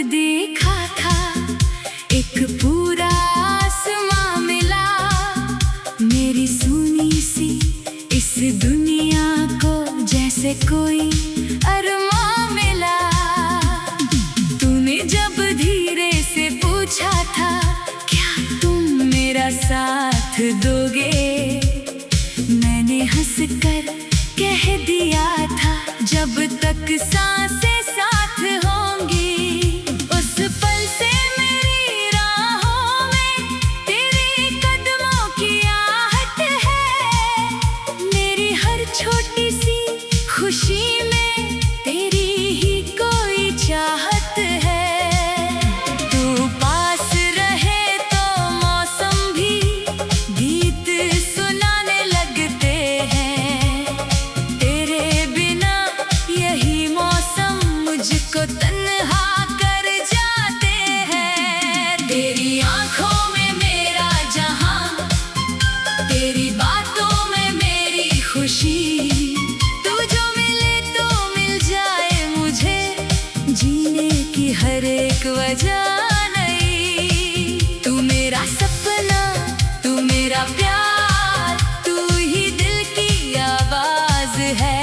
देखा था एक पूरा आसमां मिला, मेरी सुनी सी इस दुनिया को जैसे कोई अरमां मिला। तूने जब धीरे से पूछा था क्या तुम मेरा साथ दोगे, मैंने हंसकर कह दिया था जब तक सांसें साथ होंगी। उस पल से मेरी राहों में तेरे कदमों की आहट है, मेरी हर छोटी सी खुशी में तेरी ही कोई चाहत है। तू पास रहे तो मौसम भी गीत सुनाने लगते हैं, तेरे बिना यही मौसम मुझको तन्हा कर जाते हैं। तेरी आंखों में मेरा जहां, तेरी बातों में मेरी खुशी, तू जो मिले तो मिल जाए मुझे जीने की हर एक वजह नहीं। तू मेरा सपना, तू मेरा प्यार, तू ही दिल की आवाज है,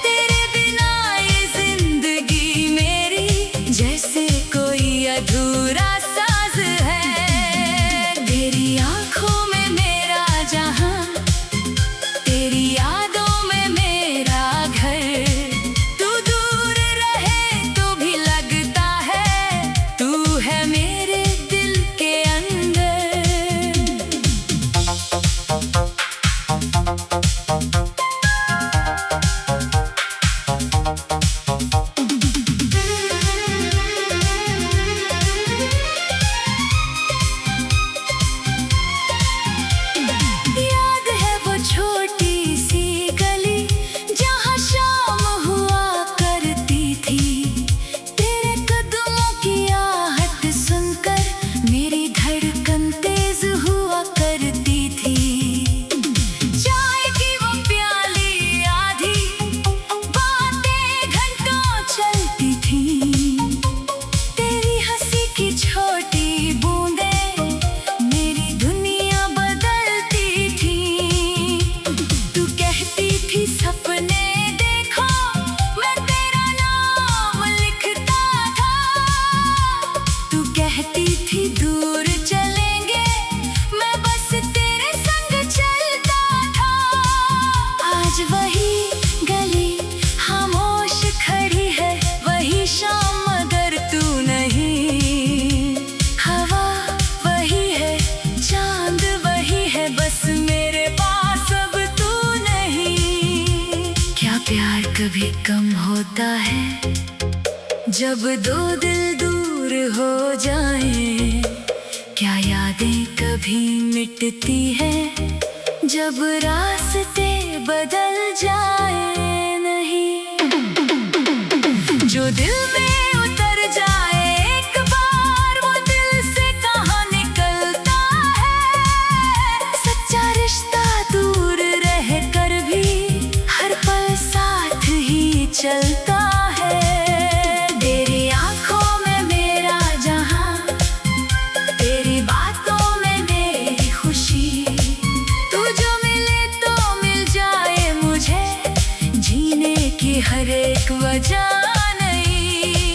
तेरे बिना ये जिंदगी मेरी जैसे कोई अधूरा साज है। तेरी आंखों में मेरा जहां, तेरी यादों में मेरा घर, तू दूर रहे तो भी लगता है तू है मेरे दिल के अंदर। याद है वो छोटी सी गली जहाँ शाम हुआ करती थी, तेरे कदमों की आहट सुनकर मेरी धड़कन तेज हुआ करती थी। चाय की वो प्याली आधी, बातें घंटों चलती थी, तेरी हंसी की छोटी बूंदें मेरी दुनिया बदलती थी। तू कहती थी सपने देखो, मैं तेरा नाम लिखता था, तू कहती थी दूर चलेंगे, मैं बस तेरे संग चलता था। आज वही गली खामोश खड़ी है, वही शाम मगर तू नहीं, हवा वही है, चांद वही है, बस मेरे पास अब तू नहीं। क्या प्यार कभी कम होता है जब दो दिल दूर हो जाएं, क्या यादें कभी मिटती हैं जब रास्ते बदल जाए नहीं। जो दिल में उतर जाए एक बार वो दिल से कहाँ निकलता है, सच्चा रिश्ता दूर रह कर भी हर पल साथ ही चलता है। तेरी आंखों में मेरा जहां, तेरी बातों में मेरी खुशी, तू जो मिले तो मिल जाए मुझे जीने की हर एक वजह नहीं।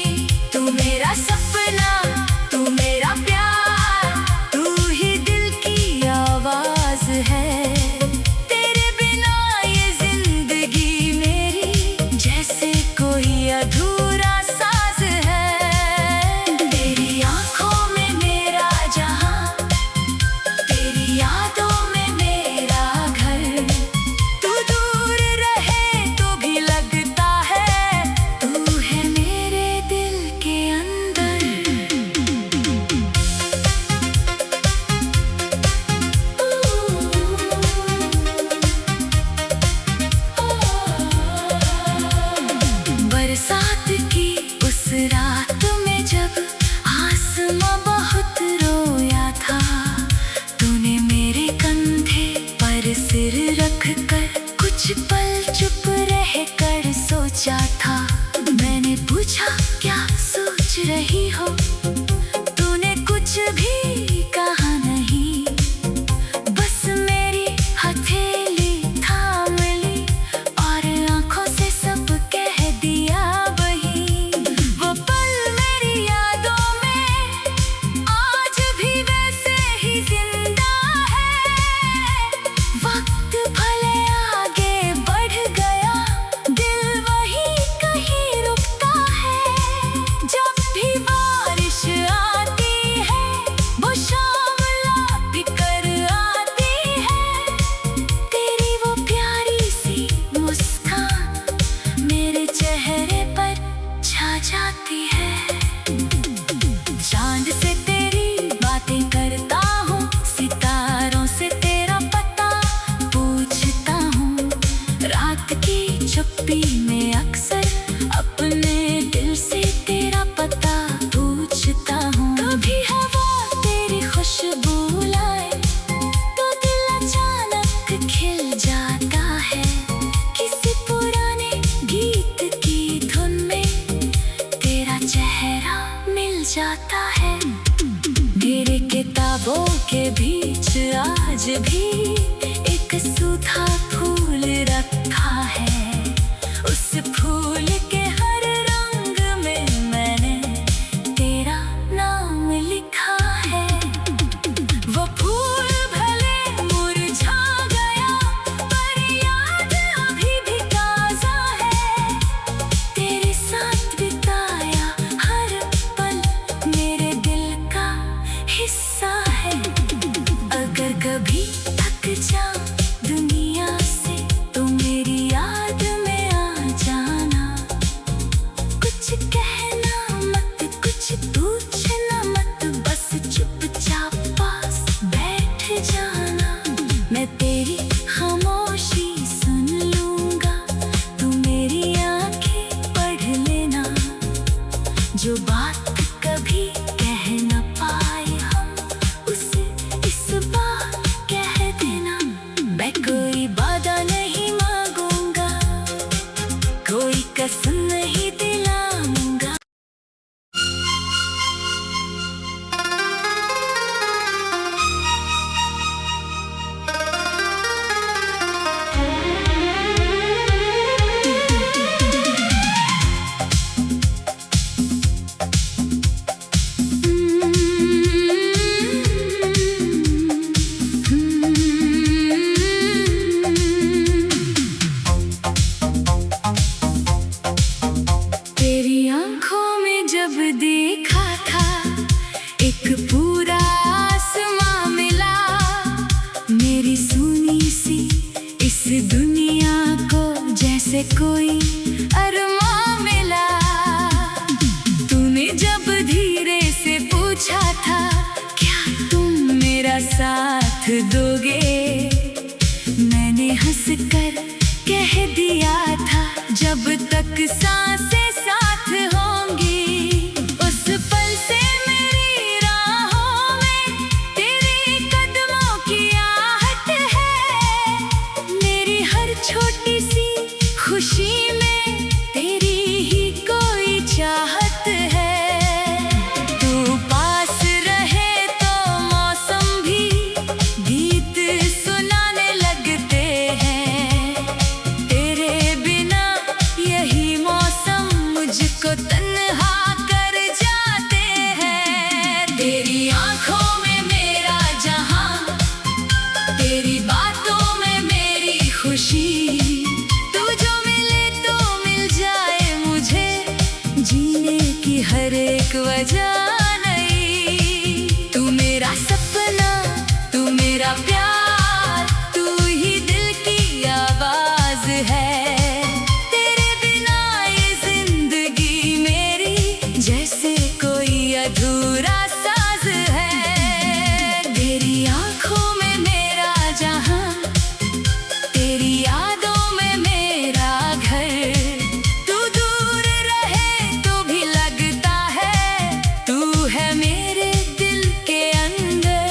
सोच रही हो, तूने कुछ भी कहा नहीं, बस मेरी हथेली थाम ली और आंखों से सब कह दिया वही। वो पल मेरी यादों में आज भी वैसे ही जिंदा है। वक्त भले आगे बढ़ गया, दिल वही कहीं रुकता है। जब भी बारिश आती है, वो शाम लौट कर आती है। तेरी वो प्यारी सी मुस्कान मेरे चेहरे पर छा जाती है। चांद से तेरी बातें करता हूँ, सितारों से तेरा पता पूछता हूँ। रात की चुप्पी में अक्सर अपने दिल से तेरा पता पूछता हूँ। कभी हवा तेरी खुशबू लाए तो दिल अचानक खिल जाता है। किसी पुराने गीत की धुन में तेरा चेहरा मिल जाता है। मेरे किताबों के बीच आज भी एक सूखा फूल रखा है। उस फूल के हर रंग में मैंने तेरा नाम लिखा है। वो फूल भले मुरझा गया, पर याद अभी भी ताजा है। तेरे साथ बिताया हर पल मेरे दिल का हिस्सा है। अगर कभी थक जाऊं दुनिया से तो मेरी याद में आ जाना। कुछ कहना मत, कुछ पूछना मत, बस चुपचाप पास बैठ जाना। मैं तेरी खामोशी सुन लूंगा, तू मेरी आंखें पढ़ लेना। जो बात कभी कह न पाए हम, उसे इस बार कह देना। मैं कोई वादा नहीं मांगूंगा, कोई कसम नहीं दिलाऊंगा। तेरी आंखों में जब देखा था, एक पूरा आसमां मिला। मेरी सुनी सी इस दुनिया को जैसे कोई अरमां मिला। तूने जब धीरे से पूछा था, क्या तुम मेरा साथ दोगे, मैंने हंसकर कह दिया था, जब तक सांसें साथ होंगी। उस पल से मेरी राहों में तेरे कदमों की आहट है। मेरी हर छोटी सी खुशी में तेरी ही कोई चाहत है। तू पास रहे तो मौसम भी गीत सुनाने लगते हैं। तेरे बिना यही मौसम मुझको तन्हा कर जाते हैं। तेरी आंखों में मेरा जहां, तेरी बातों में मेरी खुशी। तू जो मिले तो मिल जाए मुझे, जीने की हर एक वजह नहीं। तू मेरा सपना, तू मेरा प्यार, तू ही दिल की आवाज है। तेरे बिना ये जिंदगी मेरी जैसे कोई अधूरा साज है। तेरी आंखों में मेरा जहां, तेरी यादों में मेरा घर। तू दूर रहे तो भी लगता है, तू है मेरे दिल के अंदर।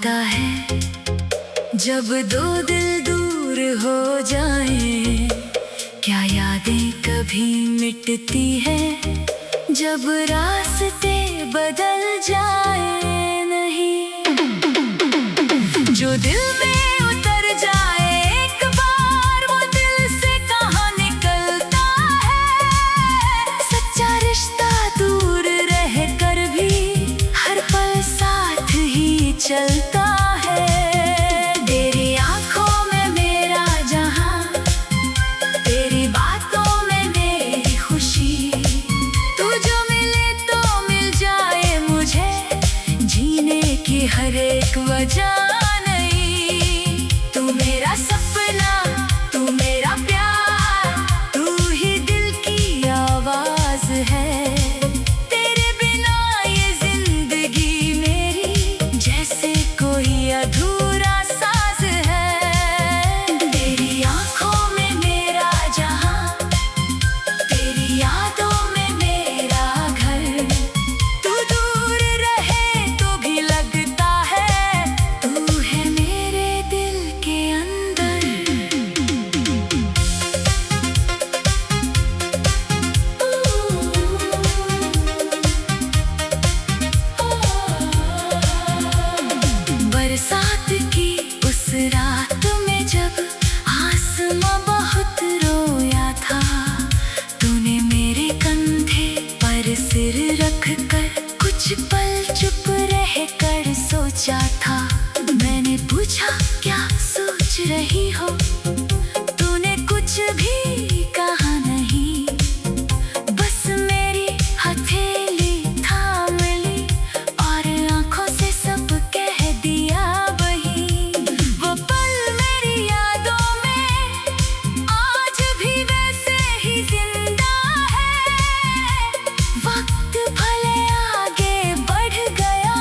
होता है जब दो दिल दूर हो जाए। क्या यादें कभी मिटती है जब रास्ते बदल जाए। नहीं, जो दिल में उतर जाए एक बार वो दिल से कहाँ निकलता है। सच्चा रिश्ता दूर रह कर भी हर पल साथ ही चलता है। तेरी आंखों में मेरा जहां, तेरी बातों में मेरी खुशी। तू जो मिले तो मिल जाए मुझे जीने की हर एक वजह। नहीं, तू मेरा सपना, तू मेरा प्यार, तू ही दिल की आवाज है। तेरे बिना ये जिंदगी मेरी जैसे कोई अधूरा साज है। तेरी आंखों में मेरा जहां, तेरी यादों में मेरा घर। तू दूर रहे तो भी लगता है तू है मेरे दिल के अंदर। बरसात की उस रात में जब आसमां बहुत रोया था, तूने मेरे कंधे पर सिर रख कर कुछ पल चुप रह कर सोचा था। मैंने पूछा क्या सोच रही हो, तूने कुछ भी कहा नहीं। बस मेरी हथेली थाम ली और आंखों से सब कह दिया वही। वो पल मेरी यादों में आज भी वैसे ही जिंदा है। वक्त भले आगे बढ़ गया,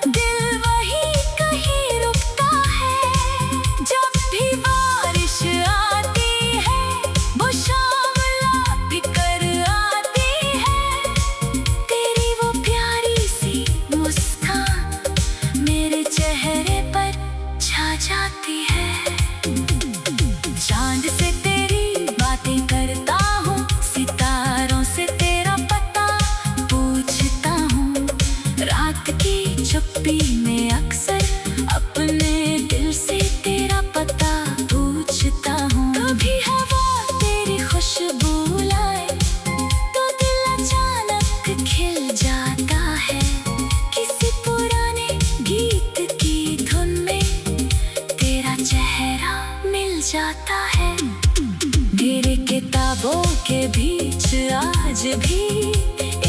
दिल वही कहीं रुकता है। जब भी बारिश आती है वो शाम लौट कर आती है। तेरी वो प्यारी सी मुस्कान मेरे चेहरे पर छा जाती है। चांद से तेरी बातें करता हूँ, सितारों से तेरा पता पूछता हूँ। रात की चुप्पी में अक्सर अपने दिल से तेरा पता पूछता हूँ। कभी हवा तेरी खुशबू लाए तो दिल अचानक खिल जाता है। किसी पुराने गीत की धुन में तेरा चेहरा मिल जाता है। मेरे किताबों के बीच आज भी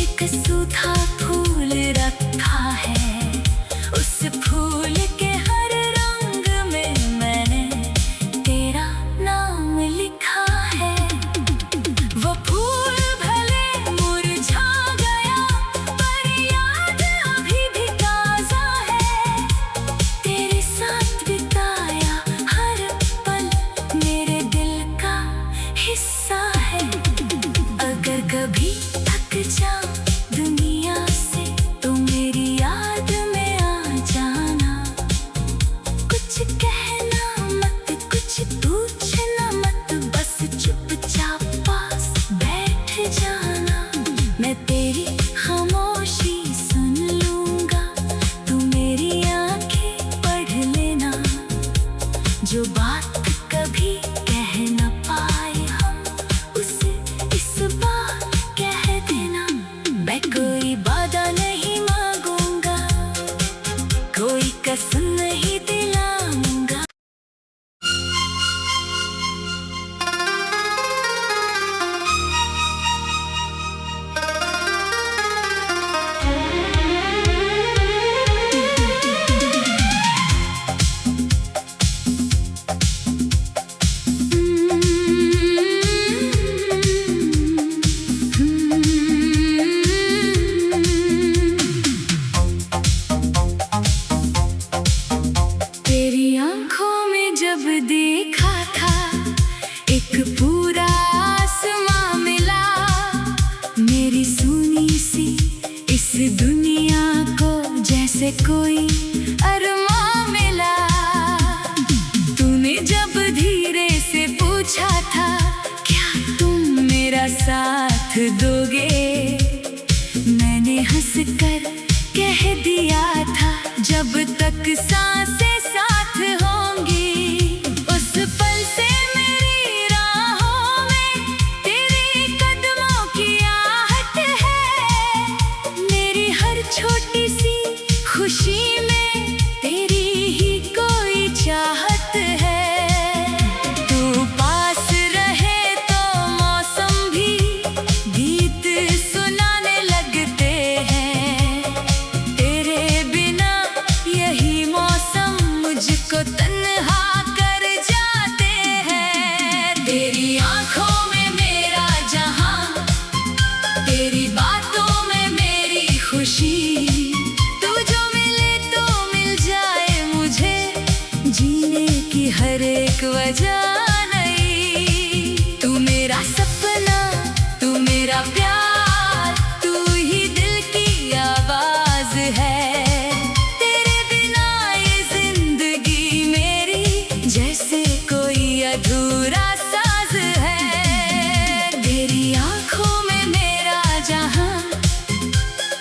एक सूखा फूल रखा है। उस फूल के हर रंग में मैंने तेरा नाम लिखा है। वो फूल भले मुरझा गया पर याद अभी भी ताजा है। तेरे साथ बिताया हर पल मेरे दिल का हिस्सा है। अगर कभी थक जाऊं दुनिया से तो मेरी याद में आ जाना। कुछ कहना मत, कुछ पूछना मत, बस चुपचाप पास बैठ जाना। मैं तेरी खामोशी सुन लूंगा, तू मेरी आंखें पढ़ लेना। जो बात कभी कह न पाए हम उसे इस बार कह देना। मैं कोई वादा नहीं मांगूंगा, कोई कसम नहीं दिलाऊंगा। से कोई अरमां में साथ दोगे। मैंने हंस कर कह दिया था जब तक सांसें साथ होंगी। उस पल से मेरी राहों में तेरे कदमों की आहट है। मेरी हर छोटी सी खुशी में तेरी ही कोई चाहत है। तू पास रहे तो मौसम भी गीत सुनाने लगते हैं। तेरे बिना यही मौसम मुझको तन्हा कर जाते हैं। तेरी आंखों में मेरा जहां, तेरी बातों में मेरी खुशी। तू जो मिले तो मिल जाए मुझे जीने की हर एक वजह नहीं। तू मेरा सपना, तू मेरा प्यार, तू ही दिल की आवाज है। तेरे बिना ये जिंदगी मेरी जैसे कोई अधूरा साज है। तेरी आंखों में मेरा जहां,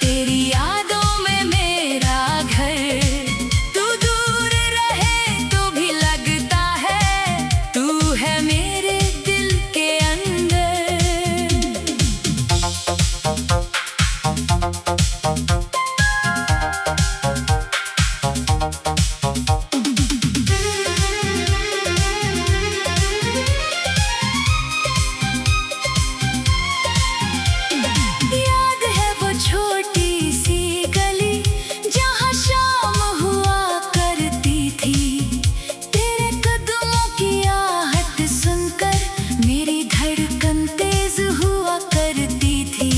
तेरी यादों में मेरा घर। तू दूर रहे तो भी लगता है तू है मेरे दिल के अंदर। याद है वो छोटी सी गली जहाँ शाम हुआ करती थी। तेरे कदमों की आहट सुनकर मेरी धड़कन तेज हुआ करती थी।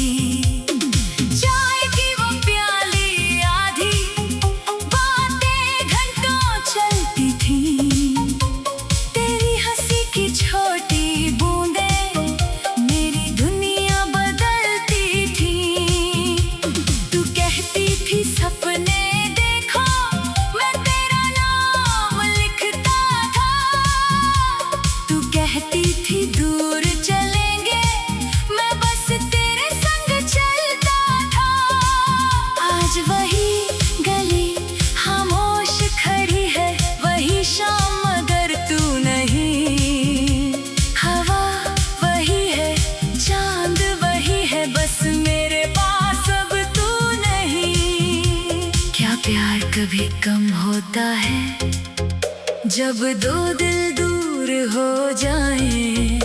चाय की वो प्याली आधी, बातें घंटों चलती थी। तेरी हंसी की छोटी बूंदें मेरी दुनिया बदलती थी। तू कहती थी सपने देखो, मैं तेरा नाम लिखता था। तू कहती थी दूर चलेंगे, मैं बस तेरे संग चलता था। आज वही गली खामोश खड़ी है, वही शाम मगर तू नहीं। हवा वही है, चांद वही है, बस मेरे पास अब तू नहीं। क्या प्यार कभी कम होता है जब दो दिल दूर हो जाएं?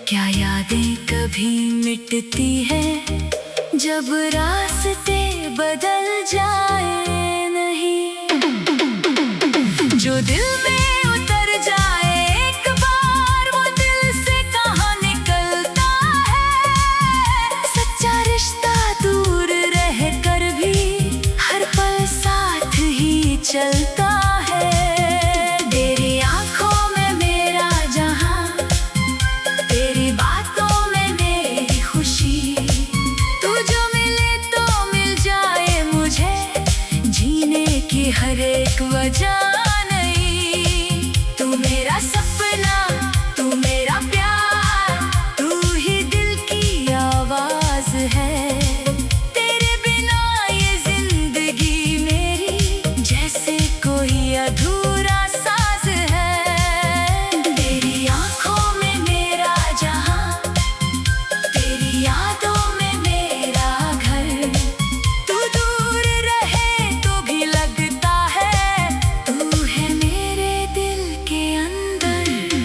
क्या यादें कभी मिटती हैं जब रास्ते बदल जाए? नहीं, जो दिल में उतर जाए एक बार वो दिल से कहाँ निकलता है। सच्चा रिश्ता दूर रह कर भी हर पल साथ ही चलता है। तेरी आंखों में मेरा जहां, तेरी बातों में मेरी खुशी। तू जो मिले तो मिल जाए मुझे जीने की हर एक वजह नहीं। तू मेरा सपना, तू मेरा प्यार, तू ही दिल की आवाज है। तेरे बिना ये जिंदगी मेरी जैसे कोई अधूरा साज है। तेरी आंखों में मेरा जहां, तेरी यादों में मेरा घर। तू दूर रहे तो भी लगता है तू है मेरे दिल के अंदर।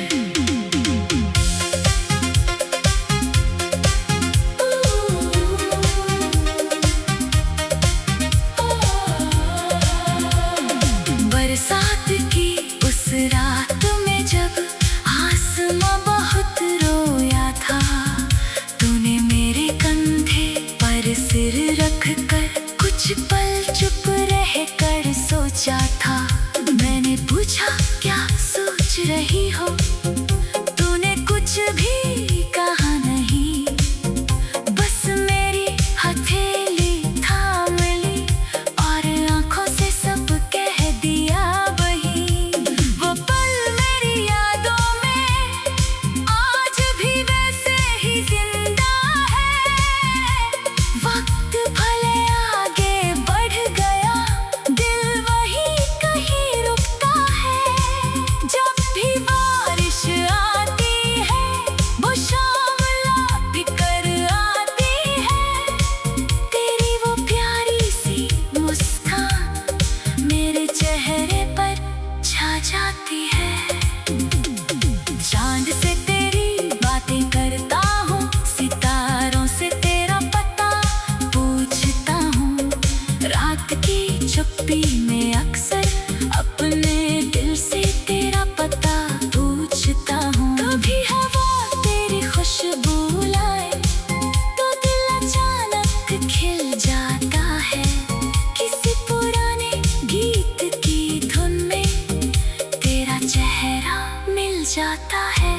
जाता है।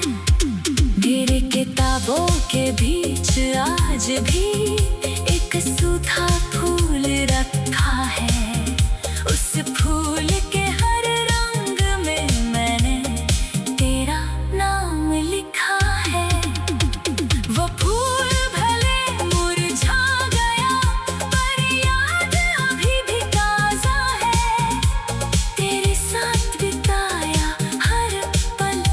मेरे किताबों के बीच आज भी एक सूखा फूल रखा है। उस फूल के हर रंग में मैंने तेरा नाम लिखा है। वो फूल भले मुरझा गया पर याद अभी भी ताजा है। तेरे साथ बिताया हर पल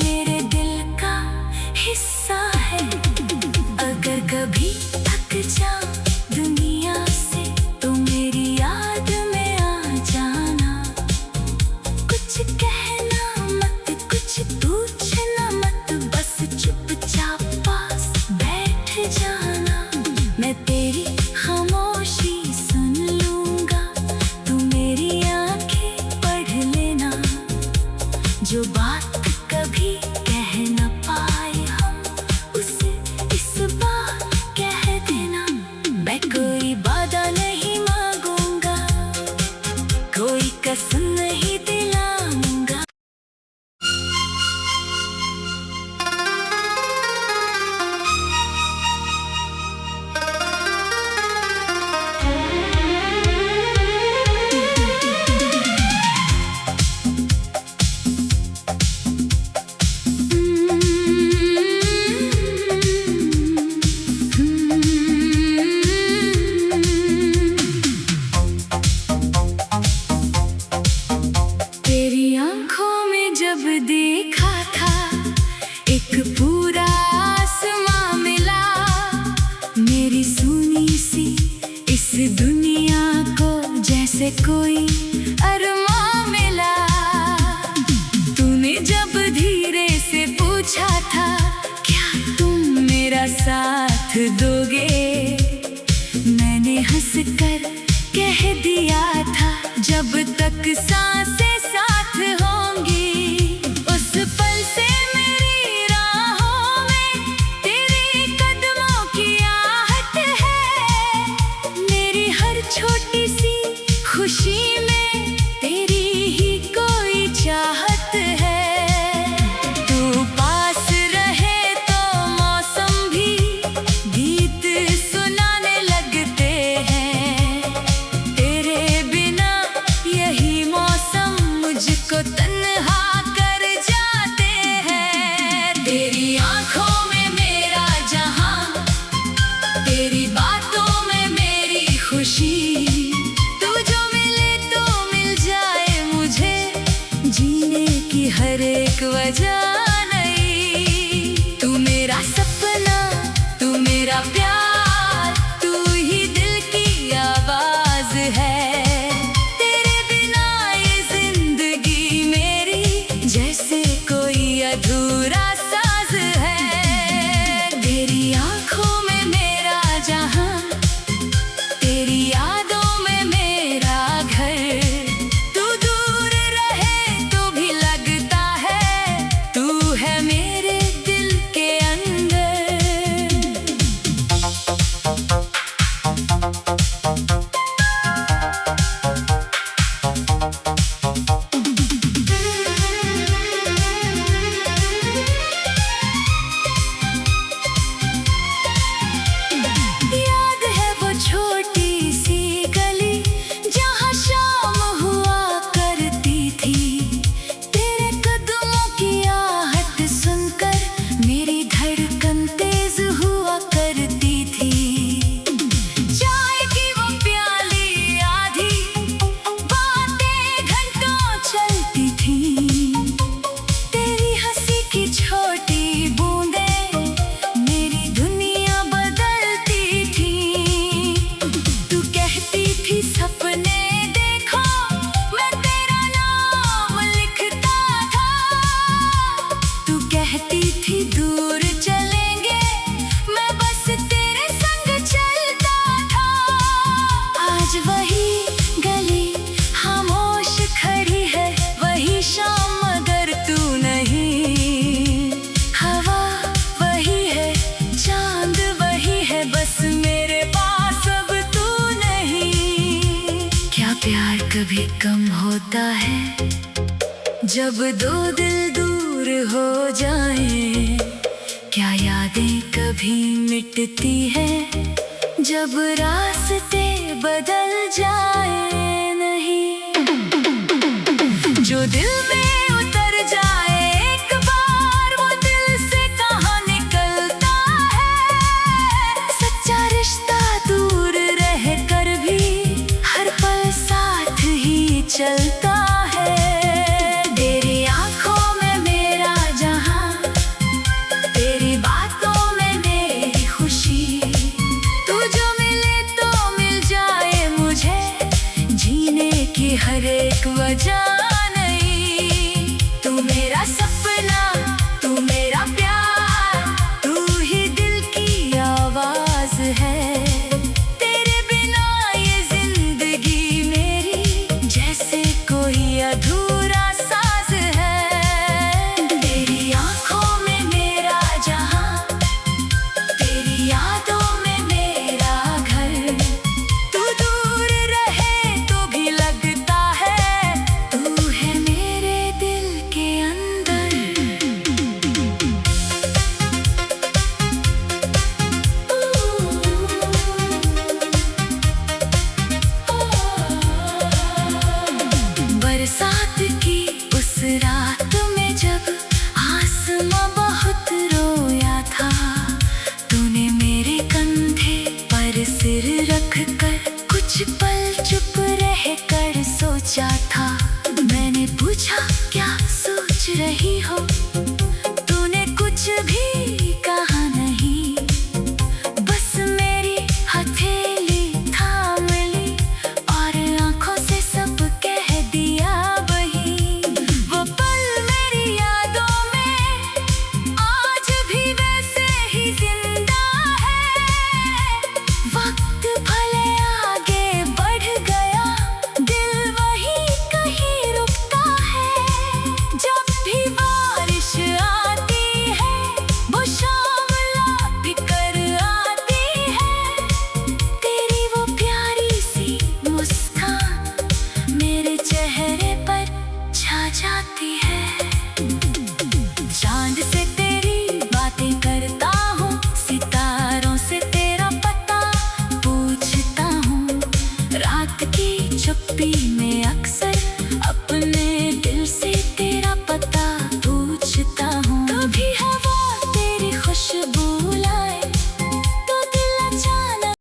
मेरे दिल का हिस्सा है। अगर कभी थक जाऊं दुनिया से तो मेरी याद में आ जाना। कुछ कहना मत, कुछ पूछना मत, बस चुपचाप पास बैठ जाना। मैं तेरी खामोशी सुन लूंगा, तू मेरी आंखें पढ़ लेना। जो बात कभी कह न पाए हम उसे इस बार कह देना। मैं कोई वादा नहीं मांगूंगा, कोई कसम नहीं दिलाऊंगा। तेरी आंखों में जब देखा था एक पूरा आसमां मिला। मेरी सुनी सी इस दुनिया को जैसे कोई अरमां मिला। तूने जब धीरे से पूछा था क्या तुम मेरा साथ दोगे, मैंने हंसकर कह दिया था जब तक सांसें साथ होंगी। उस पल से मेरी राहों में तेरे कदमों की आहट है। मेरी हर छोटी सी खुशी में तेरी ही कोई चाहत है। तू पास रहे तो मौसम भी गीत सुनाने लगते हैं। तेरे बिना यही मौसम मुझको तन्हा कर जाते हैं। तेरी आंखों में मेरा जहां, तेरी बातों में मेरी खुशी। तू जो मिले तो मिल जाए मुझे जीने की हर एक वजह नहीं। तू मेरा सपना, तू मेरा प्यार, तू ही दिल की आवाज है। तेरे बिना ये जिंदगी मेरी जैसे कोई अधूरा साज है। तेरी आंखों में मेरा जहां, तेरी यादों में मेरा घर। तू दूर रहे तो भी लगता है तू है मेरे दिल के अंदर। याद है वो छोटी सी गली जहाँ शाम हुआ करती थी। तेरे कदमों की आहट सुनकर मेरी धड़कन तेज हुआ करती थी। चाय की वो प्याली आधी बातें घंटों चलती थी। तेरी हंसी की छोटी बूंदें मेरी दुनिया बदलती थी। तू कहती थी सपने देखो, मैं तेरा नाम लिखता था। तू कहती थी दूर चलेंगे, मैं बस तेरे संग चलता था। आज वही गली खामोश खड़ी है, वही शाम मगर तू नहीं। हवा वही है, चांद वही है, बस मेरे पास अब तू नहीं। क्या प्यार कभी कम होता है जब दो दिल दूर हो जाए। क्या यादें कभी मिटती है जब रास्ते बदल जाए नहीं। जो दिल में उतर जाए एक बार वो दिल से कहाँ निकलता है। सच्चा रिश्ता दूर रह कर भी हर पल साथ ही चलता है। तेरी आंखों में मेरा जहां, तेरी बातों में मेरी खुशी। तू जो मिले तो मिल जाए मुझे जीने की हर एक वजह। तू मेरा सपना, तू मेरा प्यार, तू ही दिल की आवाज है। तेरे बिना ये जिंदगी मेरी जैसे कोई अधूरा साज है। तेरी आंखों में मेरा जहां, तेरी यादों में मेरा घर। तू दूर रहे तो भी लगता है तू है मेरे दिल के अंदर। बरसात की उस रात में जब आसमां